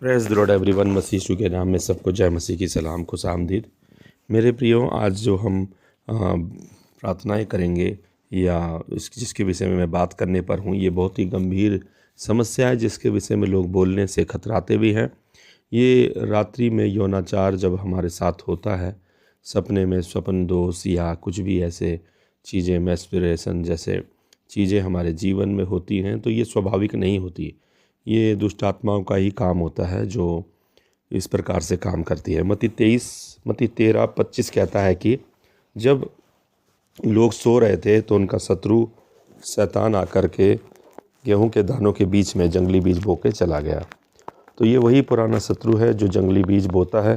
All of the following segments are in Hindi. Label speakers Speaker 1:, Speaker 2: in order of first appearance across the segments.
Speaker 1: Praise the Lord everyone. Masih Yeshu के नाम में सबको जय मसीह की सलाम खुशामदीद। मेरे प्रियो, आज जो हम प्रार्थनाएं करेंगे या जिसके विषय में मैं बात करने पर हूँ, ये बहुत ही गंभीर समस्या है जिसके विषय में लोग बोलने से खतराते भी हैं। ये रात्रि में यौनाचार जब हमारे साथ होता है, सपने में स्वप्न दोष या कुछ भी ऐसे चीज़ें, मैस्पिरेशन जैसे चीज़ें हमारे जीवन में होती हैं, तो ये स्वाभाविक नहीं होती। ये दुष्ट आत्माओं का ही काम होता है जो इस प्रकार से काम करती है। मत्ती 13:25 कहता है कि जब लोग सो रहे थे तो उनका शत्रु शैतान आकर के गेहूं के दानों के बीच में जंगली बीज बो के चला गया। तो ये वही पुराना शत्रु है जो जंगली बीज बोता है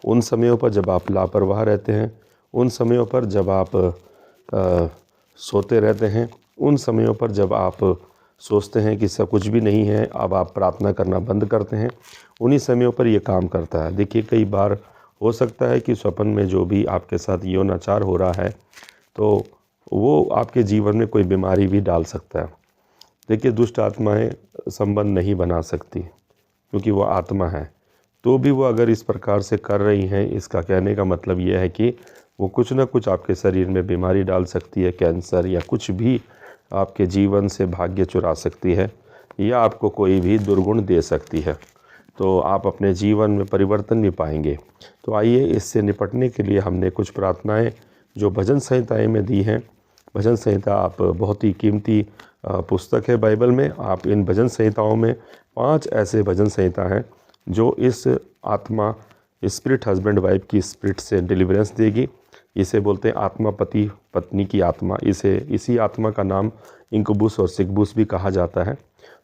Speaker 1: उन समयों पर जब आप लापरवाह रहते हैं, उन समयों पर जब आप सोते रहते हैं, उन समयों पर जब आप सोचते हैं कि सब कुछ भी नहीं है, अब आप प्रार्थना करना बंद करते हैं, उन्हीं समयों पर ये काम करता है। देखिए, कई बार हो सकता है कि स्वप्न में जो भी आपके साथ यौनाचार हो रहा है तो वो आपके जीवन में कोई बीमारी भी डाल सकता है। देखिए, दुष्ट आत्माएं संबंध नहीं बना सकती क्योंकि वो आत्मा है। तो भी वो अगर इस प्रकार से कर रही हैं, इसका कहने का मतलब ये है कि वो कुछ ना कुछ आपके शरीर में बीमारी डाल सकती है, कैंसर या कुछ भी आपके जीवन से भाग्य चुरा सकती है या आपको कोई भी दुर्गुण दे सकती है। तो आप अपने जीवन में परिवर्तन भी पाएंगे। तो आइए, इससे निपटने के लिए हमने कुछ प्रार्थनाएं जो भजन संहिताएं में दी हैं। भजन संहिता आप बहुत ही कीमती पुस्तक है बाइबल में। आप इन भजन संहिताओं में 5 ऐसे भजन संहिता हैं जो इस आत्मा, स्पिरिट, हस्बैंड वाइफ की स्पिरिट से डिलीवरेंस देगी। इसे बोलते हैं आत्मा, पति पत्नी की आत्मा। इसी आत्मा का नाम इंकुबुस और सिकबुस भी कहा जाता है।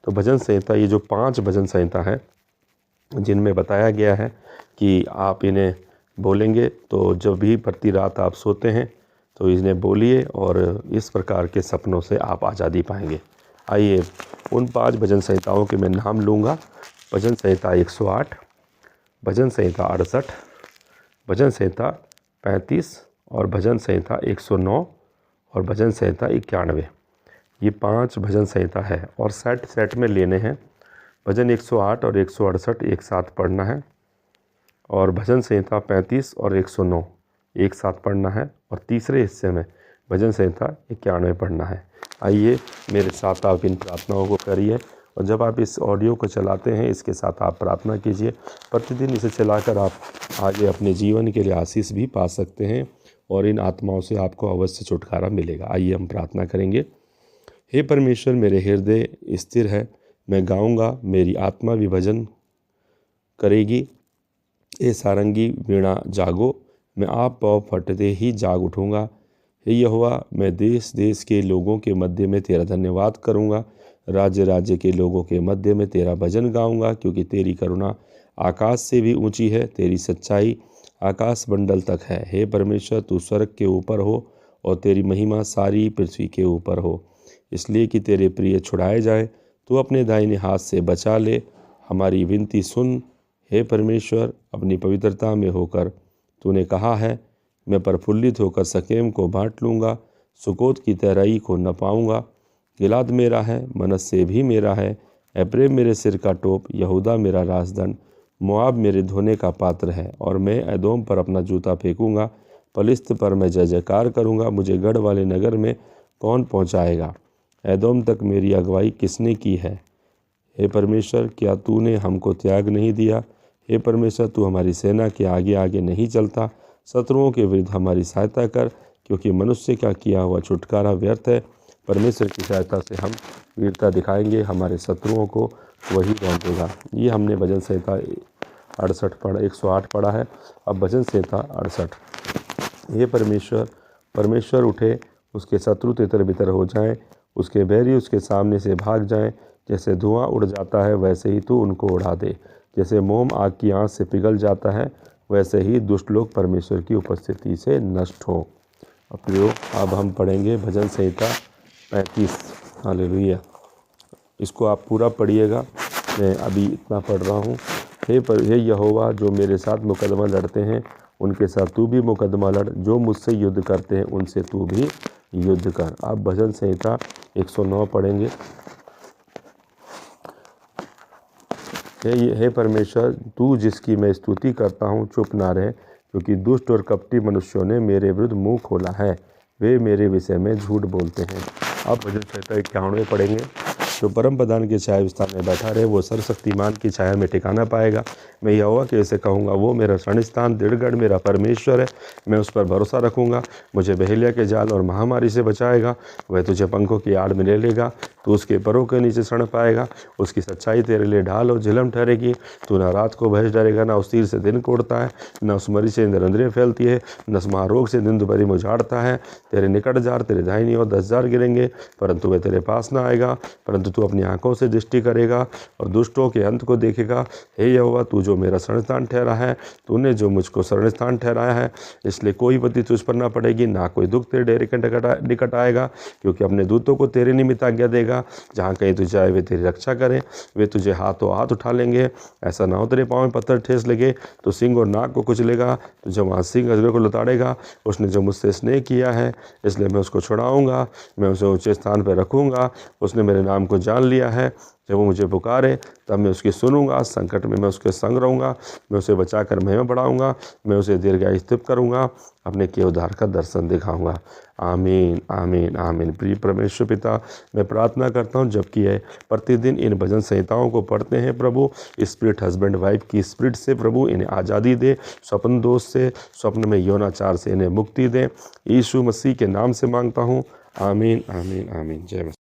Speaker 1: तो भजन संहिता, ये जो 5 भजन संहिता है जिनमें बताया गया है कि आप इन्हें बोलेंगे तो जब भी प्रति रात आप सोते हैं तो इन्हें बोलिए और इस प्रकार के सपनों से आप आज़ादी पाएंगे। आइए, उन 5 भजन संहिताओं के मैं नाम लूँगा। भजन संहिता 108, भजन संहिता 68, भजन संहिता 35 और भजन संहिता 109 और भजन संहिता 91। ये 5 भजन संहिता है और सेट में लेने हैं। भजन 108 और 168 एक साथ पढ़ना है और भजन संहिता 35 और 109 एक साथ पढ़ना है और तीसरे हिस्से में भजन संहिता 91 पढ़ना है। आइए, मेरे साथ आप इन प्रार्थनाओं को करिए और जब आप इस ऑडियो को चलाते हैं, इसके साथ आप प्रार्थना कीजिए। प्रतिदिन इसे चलाकर आप आगे अपने जीवन के लिए आशीष भी पा सकते हैं और इन आत्माओं से आपको अवश्य छुटकारा मिलेगा। आइए हम प्रार्थना करेंगे। हे परमेश्वर, मेरे हृदय स्थिर है, मैं गाऊंगा, मेरी आत्मा भी भजन करेगी। ए सारंगी वीणा जागो, मैं आप पाँव फटते ही जाग उठूँगा। हे यहोवा, मैं देश देश के लोगों के मध्य में तेरा धन्यवाद करूँगा, राज्य राज्य के लोगों के मध्य में तेरा भजन गाऊँगा, क्योंकि तेरी करुणा आकाश से भी ऊंची है, तेरी सच्चाई आकाश मंडल तक है। हे परमेश्वर, तू स्वर्ग के ऊपर हो और तेरी महिमा सारी पृथ्वी के ऊपर हो, इसलिए कि तेरे प्रिय छुड़ाए जाएं। तू अपने दाहिने हाथ से बचा ले, हमारी विनती सुन। हे परमेश्वर, अपनी पवित्रता में होकर तूने कहा है, मैं प्रफुल्लित होकर शकेम को बांट लूँगा, सुकोत की तराई को न पाऊँगा। गिलाद मेरा है, मनस्से भी मेरा है, एप्रैम मेरे सिर का टोप, यहूदा मेरा राजदंड, मोआब मेरे धोने का पात्र है। और मैं एदोम पर अपना जूता फेंकूँगा, पलिश्त पर मैं जय जयकार करूँगा। मुझे गढ़ वाले नगर में कौन पहुँचाएगा? एदोम तक मेरी अगुवाई किसने की है? हे परमेश्वर, क्या तूने हमको त्याग नहीं दिया? हे परमेश्वर, तू हमारी सेना के आगे आगे नहीं चलता। शत्रुओं के विरुद्ध हमारी सहायता कर, क्योंकि मनुष्य का किया हुआ छुटकारा व्यर्थ है। परमेश्वर की सहायता से हम वीरता दिखाएंगे, हमारे शत्रुओं को वही बांटेगा। ये हमने भजन संहिता 108 पढ़ा है। अब भजन संहिता 68। हे परमेश्वर, परमेश्वर उठे, उसके शत्रु तितर बितर हो जाएं, उसके बैरी उसके सामने से भाग जाएं। जैसे धुआं उड़ जाता है वैसे ही तू उनको उड़ा दे, जैसे मोम आग की आँच से पिघल जाता है वैसे ही दुष्ट लोग परमेश्वर की उपस्थिति से नष्ट हो। अब हम पढ़ेंगे भजन संहिता 35। हालेलुया। इसको आप पूरा पढ़िएगा, मैं अभी इतना पढ़ रहा हूँ। हे यहोवा, जो मेरे साथ मुकदमा लड़ते हैं उनके साथ तू भी मुकदमा लड़, जो मुझसे युद्ध करते हैं उनसे तू भी युद्ध कर। आप भजन संहिता 109 पढ़ेंगे। हे परमेश्वर, तू जिसकी मैं स्तुति करता हूँ चुप ना रहे, क्योंकि दुष्ट और कपटी मनुष्यों ने मेरे विरुद्ध मुंह खोला है, वे मेरे विषय में झूठ बोलते हैं। अब भजन संहिता 51 पढ़ेंगे। जो परम प्रधान की छाया विस्तार में बैठा रहे, वो सर्वशक्तिमान की छाया में ठिकाना पाएगा। मैं यहोवा के ऐसे कहूँगा, वो मेरा शरण स्थान दृढ़गढ़ मेरा परमेश्वर है, मैं उस पर भरोसा रखूँगा। मुझे बहेलिया के जाल और महामारी से बचाएगा। वह तुझे पंखों की आड़ में ले लेगा, तू उसके परों के नीचे शरण पाएगा। उसकी सच्चाई तेरे लिए ढाल और झिलम ठहरेगी। तू न रात को भय डरेगा, न उस तीर से दिन कोड़ता है, न उस मरी से निरंतरियाँ फैलती है, न उस महारोग से दिन दोपहरी मुझाड़ता है। तेरे निकट जार तेरे दाहिनी ओर 10,000 गिरेंगे, परंतु वह तेरे पास न आएगा। परंतु तू अपनी आंखों से दृष्टि करेगा और दुष्टों के अंत को देखेगा। हे यहोवा, तू जो मेरा शरणस्थान ठहरा है, तूने जो मुझको शरणस्थान ठहराया है, इसलिए कोई विपत्ति तुझ पर न पड़ेगी, ना कोई दुख तेरे डेरे के निकट आएगा, क्योंकि अपने दूतों को तेरे निमित्त आज्ञा देगा। जहाँ कहीं तू जाए वे तेरी रक्षा करें, वे तुझे हाथों हाथ उठा लेंगे। ऐसा ना हो तेरे पाँव में पत्थर ठेस लगे। तो सिंह और नाग को कुचलेगा, तुझे वहाँ सिंह अजगर को लताड़ेगा। उसने जो मुझसे स्नेह किया है, इसलिए मैं उसको छुड़ाऊंगा, मैं उसे ऊंचे स्थान पर रखूंगा। उसने मेरे नाम को जान लिया है। जब वो मुझे पुकारे तब मैं उसकी सुनूंगा। संकट में मैं उसके संग रहूंगा, मैं उसे बचाकर महिमा बढ़ाऊंगा, मैं उसे दीर्घायु स्थित करूंगा, अपने किए उद्धार का दर्शन दिखाऊंगा। आमीन, आमीन, आमीन। प्रिय परमेश्वर पिता, मैं प्रार्थना करता हूं, जबकि है प्रतिदिन इन भजन संहिताओं को पढ़ते हैं प्रभु, स्पिरिट हस्बैंड वाइफ की स्पिरिट से प्रभु इन्हें आज़ादी दे, स्वप्न दोष से, स्वप्न में यौनाचार से इन्हें मुक्ति दे। यीशु मसीह के नाम से मांगता हूँ। आमीन, आमीन, आमीन। जय मसीह।